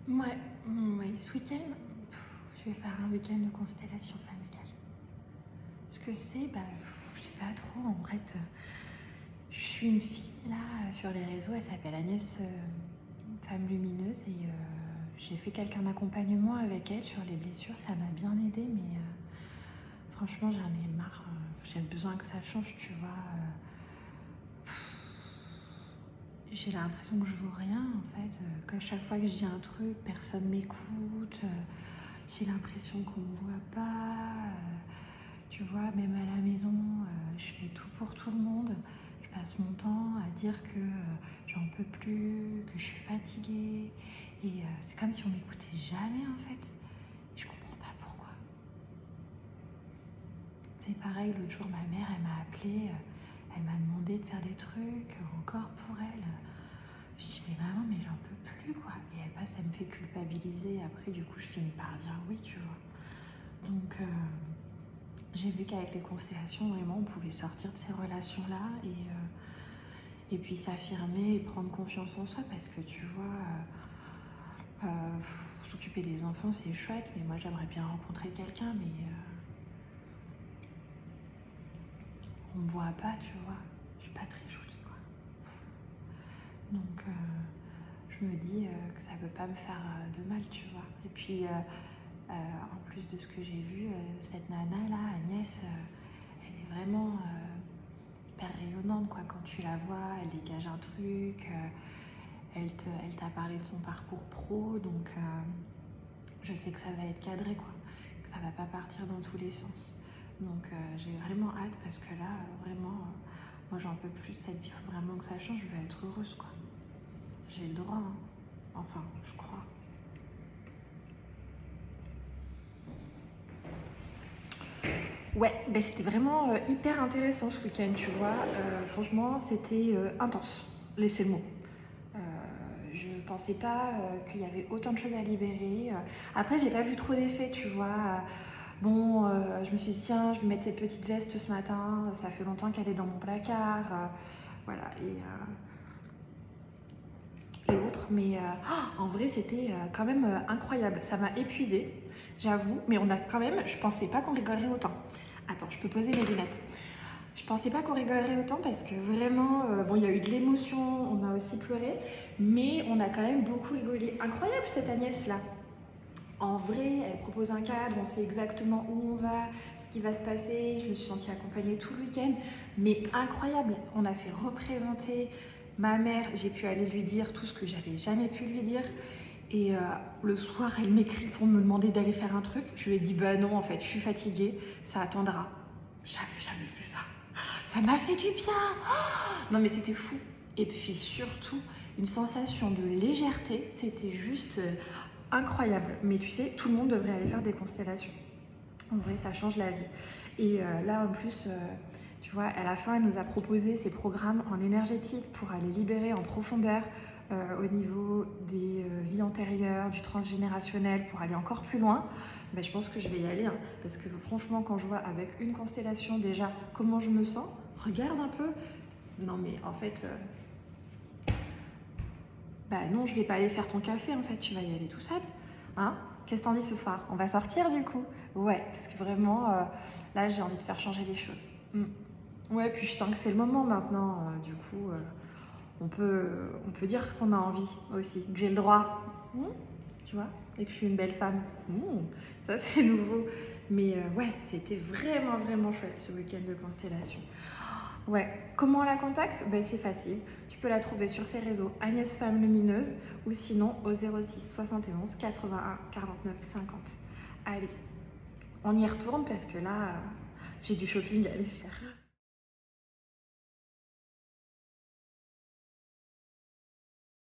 Ouais, ouais, ce week-end, je vais faire un week-end de constellation familiale. Ce que c'est, je sais pas trop. En fait, je suis une fille là sur les réseaux, elle s'appelle Agnès, Femme Lumineuse, et j'ai fait quelqu'un d'accompagnement avec elle sur les blessures. Ça m'a bien aidé, mais franchement, j'en ai marre. J'ai besoin que ça change, tu vois. J'ai l'impression que je vaux rien en fait, qu'à chaque fois que je dis un truc, personne m'écoute. J'ai l'impression qu'on me voit pas. Tu vois, même à la maison, je fais tout pour tout le monde. Je passe mon temps à dire que j'en peux plus, que je suis fatiguée. Et c'est comme si on m'écoutait jamais en fait. Je comprends pas pourquoi. C'est pareil, l'autre jour, ma mère, elle m'a appelée. Elle m'a demandé de faire des trucs encore pour elle. Je dis mais maman, mais j'en peux plus quoi. Et elle passe, elle me fait culpabiliser. Après du coup je finis par dire oui, tu vois. Donc j'ai vu qu'avec les constellations vraiment on pouvait sortir de ces relations là et puis s'affirmer et prendre confiance en soi, parce que tu vois, s'occuper des enfants c'est chouette, mais moi j'aimerais bien rencontrer quelqu'un, mais on me voit pas, tu vois. Je suis pas très jolie quoi. Donc je me dis que ça peut pas me faire de mal, tu vois. Et puis en plus de ce que j'ai vu, cette nana là, Agnès, elle est vraiment hyper rayonnante quoi. Quand tu la vois, elle dégage un truc, elle t'a parlé de son parcours pro, donc je sais que ça va être cadré quoi, que ça va pas partir dans tous les sens. Donc j'ai vraiment hâte, parce que là vraiment, moi j'en peux plus de cette vie, il faut vraiment que ça change, je veux être heureuse quoi. J'ai le droit, hein. Enfin, je crois. Ouais, c'était vraiment hyper intéressant ce week-end, tu vois. Franchement, c'était intense, laissez le mot. Euh, je pensais pas qu'il y avait autant de choses à libérer. Après, j'ai pas vu trop d'effets, tu vois. Bon, je me suis dit, tiens, je vais mettre cette petite veste ce matin. Ça fait longtemps qu'elle est dans mon placard. Voilà, et autres. Mais en vrai, c'était quand même incroyable. Ça m'a épuisée, j'avoue. Mais on a quand même, je pensais pas qu'on rigolerait autant. Attends, je peux poser mes lunettes. Je pensais pas qu'on rigolerait autant, parce que vraiment, bon, il y a eu de l'émotion, on a aussi pleuré, mais on a quand même beaucoup rigolé. Incroyable cette Agnès-là. En vrai, elle propose un cadre, on sait exactement où on va, ce qui va se passer. Je me suis sentie accompagnée tout le week-end, mais incroyable. On a fait représenter ma mère, j'ai pu aller lui dire tout ce que j'avais jamais pu lui dire. Et le soir, elle m'écrit pour me demander d'aller faire un truc. Je lui ai dit, bah non, en fait, je suis fatiguée, ça attendra. J'avais jamais fait ça. Ça m'a fait du bien. Non mais c'était fou. Et puis surtout, une sensation de légèreté, c'était juste incroyable. Mais tu sais, tout le monde devrait aller faire des constellations. En vrai, ça change la vie. Et là, en plus, tu vois, à la fin, elle nous a proposé ces programmes en énergétique pour aller libérer en profondeur au niveau des vies antérieures, du transgénérationnel, pour aller encore plus loin. Ben, je pense que je vais y aller, hein, parce que franchement, quand je vois avec une constellation déjà comment je me sens, regarde un peu. Non, mais en fait, bah non, je vais pas aller faire ton café, en fait, tu vas y aller tout seul. Hein? Qu'est-ce que t'en dis ce soir? On va sortir du coup? Ouais, parce que vraiment, là, j'ai envie de faire changer les choses. Ouais, puis je sens que c'est le moment maintenant, du coup, on peut dire qu'on a envie aussi, que j'ai le droit, tu vois, et que je suis une belle femme. Ça, c'est nouveau. Mais ouais, c'était vraiment, vraiment chouette ce week-end de constellation. Ouais, comment on la contacte? C'est facile. Tu peux la trouver sur ses réseaux, Agnès Femme Lumineuse, ou sinon au 06 71 81 49 50. Allez, on y retourne, parce que là, j'ai du shopping à aller faire.